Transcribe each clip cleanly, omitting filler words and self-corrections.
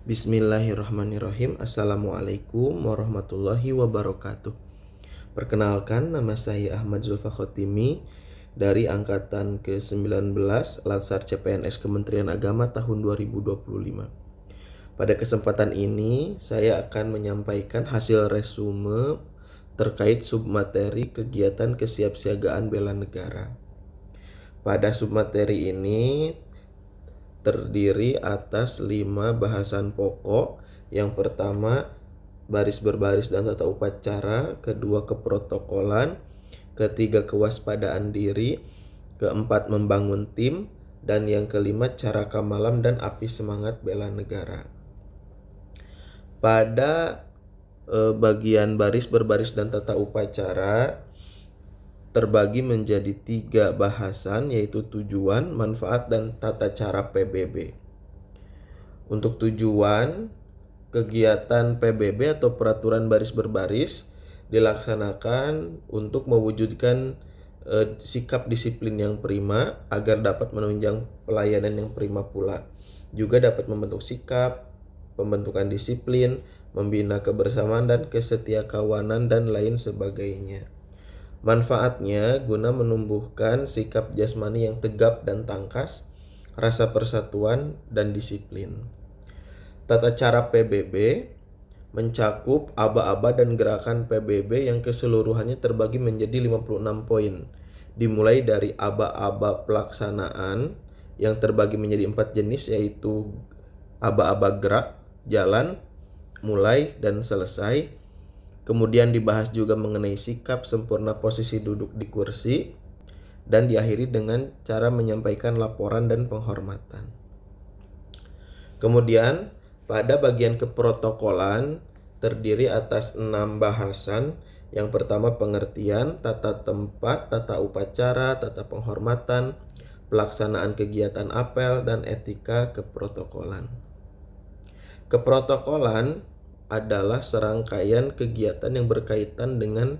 Bismillahirrahmanirrahim. Assalamualaikum warahmatullahi wabarakatuh. Perkenalkan, nama saya Ahmad Zulfa Khotimi dari Angkatan ke-19 Lansar CPNS Kementerian Agama tahun 2025. Pada kesempatan ini, saya akan menyampaikan hasil resume terkait submateri kegiatan kesiapsiagaan bela negara. Pada submateri ini terdiri atas 5 bahasan pokok. Yang pertama, baris berbaris dan tata upacara. Kedua, keprotokolan. Ketiga, kewaspadaan diri. Keempat, membangun tim. Dan yang kelima, cara kamalam dan api semangat bela negara. Pada bagian baris berbaris dan tata upacara terbagi menjadi 3 bahasan, yaitu tujuan, manfaat, dan tata cara PBB. Untuk tujuan, kegiatan PBB atau peraturan baris berbaris dilaksanakan untuk mewujudkan sikap disiplin yang prima agar dapat menunjang pelayanan yang prima pula. Juga dapat membentuk sikap, pembentukan disiplin, membina kebersamaan dan kesetiakawanan, dan lain sebagainya. Manfaatnya guna menumbuhkan sikap jasmani yang tegap dan tangkas, rasa persatuan, dan disiplin. Tata cara PBB mencakup aba-aba dan gerakan PBB yang keseluruhannya terbagi menjadi 56 poin. Dimulai dari aba-aba pelaksanaan yang terbagi menjadi 4 jenis, yaitu aba-aba gerak, jalan, mulai, dan selesai. Kemudian dibahas juga mengenai sikap sempurna posisi duduk di kursi, dan diakhiri dengan cara menyampaikan laporan dan penghormatan. Kemudian pada bagian keprotokolan terdiri atas 6 bahasan. Yang pertama, pengertian, tata tempat, tata upacara, tata penghormatan, pelaksanaan kegiatan apel, dan etika keprotokolan. Keprotokolan adalah serangkaian kegiatan yang berkaitan dengan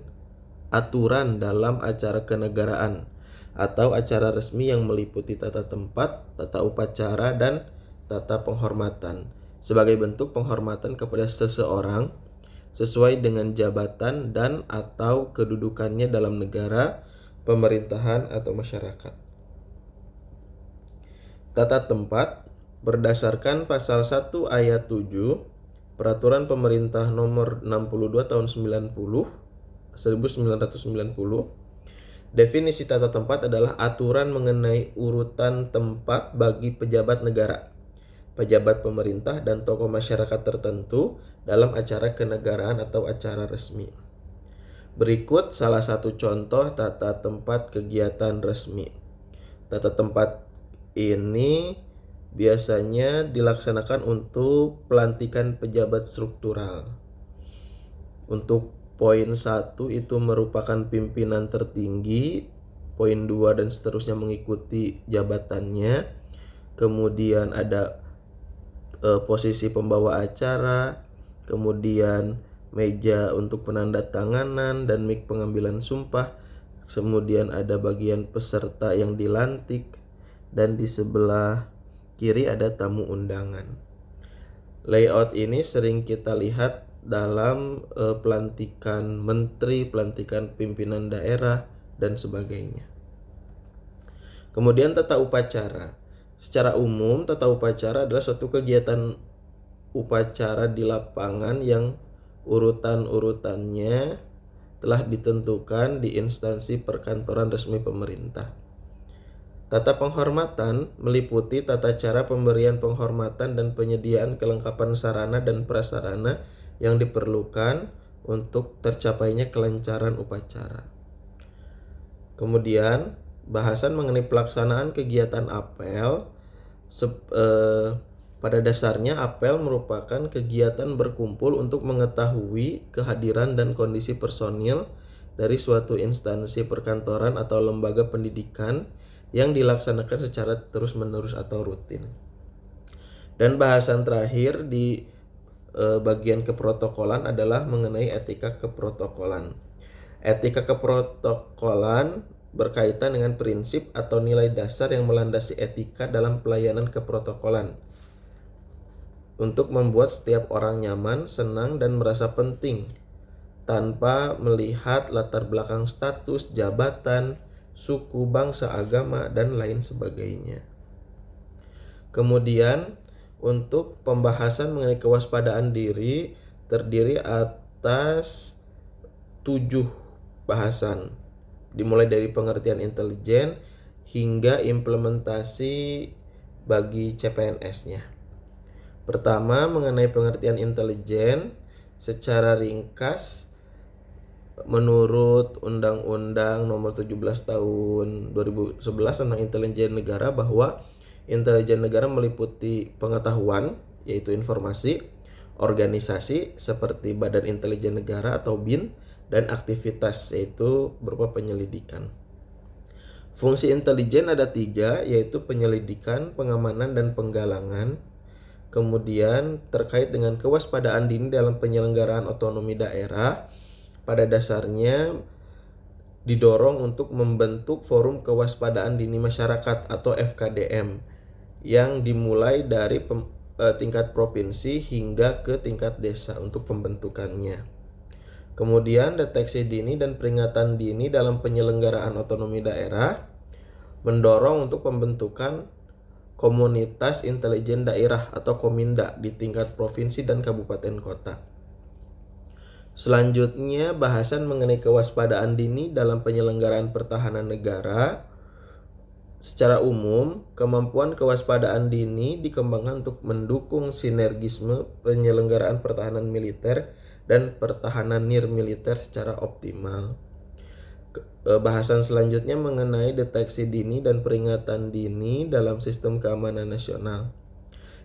aturan dalam acara kenegaraan atau acara resmi yang meliputi tata tempat, tata upacara, dan tata penghormatan sebagai bentuk penghormatan kepada seseorang sesuai dengan jabatan dan atau kedudukannya dalam negara, pemerintahan, atau masyarakat. Tata tempat berdasarkan pasal 1 ayat 7 Peraturan Pemerintah Nomor 62 Tahun 1990, definisi tata tempat adalah aturan mengenai urutan tempat bagi pejabat negara, pejabat pemerintah, dan tokoh masyarakat tertentu dalam acara kenegaraan atau acara resmi. Berikut salah satu contoh tata tempat kegiatan resmi. Tata tempat ini biasanya dilaksanakan untuk pelantikan pejabat struktural. Untuk poin 1 itu merupakan pimpinan tertinggi, poin 2 dan seterusnya mengikuti jabatannya. Kemudian ada posisi pembawa acara, kemudian meja untuk penandatanganan dan mic pengambilan sumpah. Kemudian ada bagian peserta yang dilantik, dan di sebelah kiri ada tamu undangan. Layout ini sering kita lihat dalam pelantikan menteri, pelantikan pimpinan daerah, dan sebagainya. Kemudian tata upacara. Secara umum, tata upacara adalah suatu kegiatan upacara di lapangan yang urutan-urutannya telah ditentukan di instansi perkantoran resmi pemerintah. Tata penghormatan meliputi tata cara pemberian penghormatan dan penyediaan kelengkapan sarana dan prasarana yang diperlukan untuk tercapainya kelancaran upacara. Kemudian, bahasan mengenai pelaksanaan kegiatan apel. Pada dasarnya, apel merupakan kegiatan berkumpul untuk mengetahui kehadiran dan kondisi personil dari suatu instansi perkantoran atau lembaga pendidikan yang dilaksanakan secara terus-menerus atau rutin. Dan bahasan terakhir di bagian keprotokolan adalah mengenai etika keprotokolan. Etika keprotokolan berkaitan dengan prinsip atau nilai dasar yang melandasi etika dalam pelayanan keprotokolan. untuk membuat setiap orang nyaman, senang, dan merasa penting tanpa melihat latar belakang status, jabatan, suku, bangsa, agama, dan lain sebagainya. Kemudian untuk pembahasan mengenai kewaspadaan diri terdiri atas 7 bahasan, dimulai dari pengertian intelijen hingga implementasi bagi CPNS-nya. Pertama, mengenai pengertian intelijen, secara ringkas menurut Undang-Undang Nomor 17 Tahun 2011 tentang Intelijen Negara bahwa intelijen negara meliputi pengetahuan, yaitu informasi, organisasi seperti Badan Intelijen Negara atau BIN, dan aktivitas, yaitu berupa penyelidikan. Fungsi intelijen ada 3, yaitu penyelidikan, pengamanan, dan penggalangan. Kemudian terkait dengan kewaspadaan dini dalam penyelenggaraan otonomi daerah, pada dasarnya didorong untuk membentuk Forum Kewaspadaan Dini Masyarakat atau FKDM yang dimulai dari tingkat provinsi hingga ke tingkat desa untuk pembentukannya. Kemudian deteksi dini dan peringatan dini dalam penyelenggaraan otonomi daerah mendorong untuk pembentukan komunitas intelijen daerah atau Kominda di tingkat provinsi dan kabupaten kota. Selanjutnya, bahasan mengenai kewaspadaan dini dalam penyelenggaraan pertahanan negara. Secara umum, kemampuan kewaspadaan dini dikembangkan untuk mendukung sinergisme penyelenggaraan pertahanan militer dan pertahanan nirmiliter secara optimal. Bahasan selanjutnya mengenai deteksi dini dan peringatan dini dalam sistem keamanan nasional.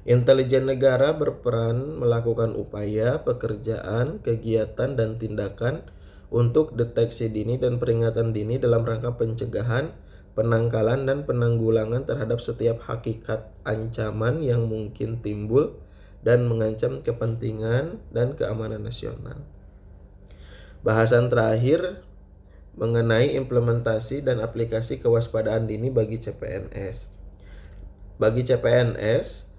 Intelijen negara berperan melakukan upaya, pekerjaan, kegiatan, dan tindakan untuk deteksi dini dan peringatan dini dalam rangka pencegahan, penangkalan, dan penanggulangan terhadap setiap hakikat ancaman yang mungkin timbul dan mengancam kepentingan dan keamanan nasional. Bahasan terakhir mengenai implementasi dan aplikasi kewaspadaan dini bagi CPNS. Bagi CPNS,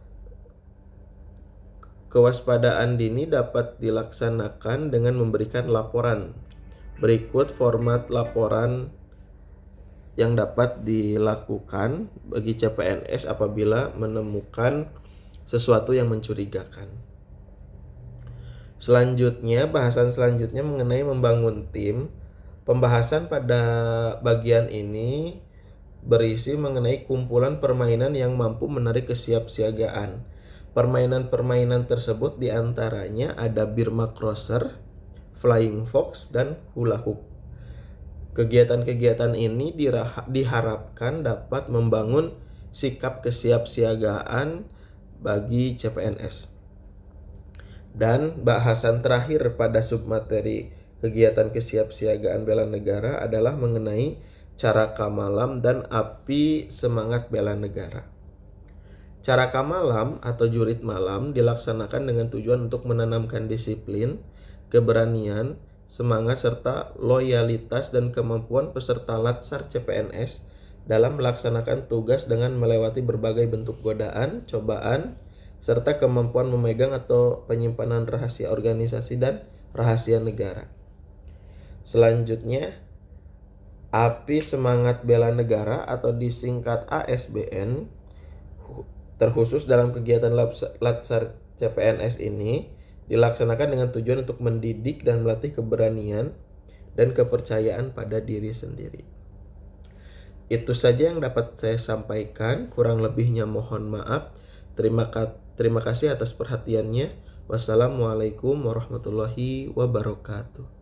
kewaspadaan dini dapat dilaksanakan dengan memberikan laporan. Berikut format laporan yang dapat dilakukan bagi CPNS apabila menemukan sesuatu yang mencurigakan. Selanjutnya, bahasan selanjutnya mengenai membangun tim. Pembahasan pada bagian ini berisi mengenai kumpulan permainan yang mampu menarik kesiapsiagaan. Permainan-permainan tersebut diantaranya ada Birma Crosser, Flying Fox, dan Hula Hoop. Kegiatan-kegiatan ini diharapkan dapat membangun sikap kesiapsiagaan bagi CPNS. Dan bahasan terakhir pada submateri kegiatan kesiapsiagaan bela negara adalah mengenai Caraka Malam dan Api Semangat Bela Negara. Caraka Malam atau jurit malam dilaksanakan dengan tujuan untuk menanamkan disiplin, keberanian, semangat, serta loyalitas dan kemampuan peserta Latsar CPNS dalam melaksanakan tugas dengan melewati berbagai bentuk godaan, cobaan, serta kemampuan memegang atau penyimpanan rahasia organisasi dan rahasia negara. Selanjutnya, Api Semangat Bela Negara atau disingkat ASBN terkhusus dalam kegiatan Latsar CPNS ini dilaksanakan dengan tujuan untuk mendidik dan melatih keberanian dan kepercayaan pada diri sendiri. Itu saja yang dapat saya sampaikan, kurang lebihnya mohon maaf. Terima kasih atas perhatiannya. Wassalamualaikum warahmatullahi wabarakatuh.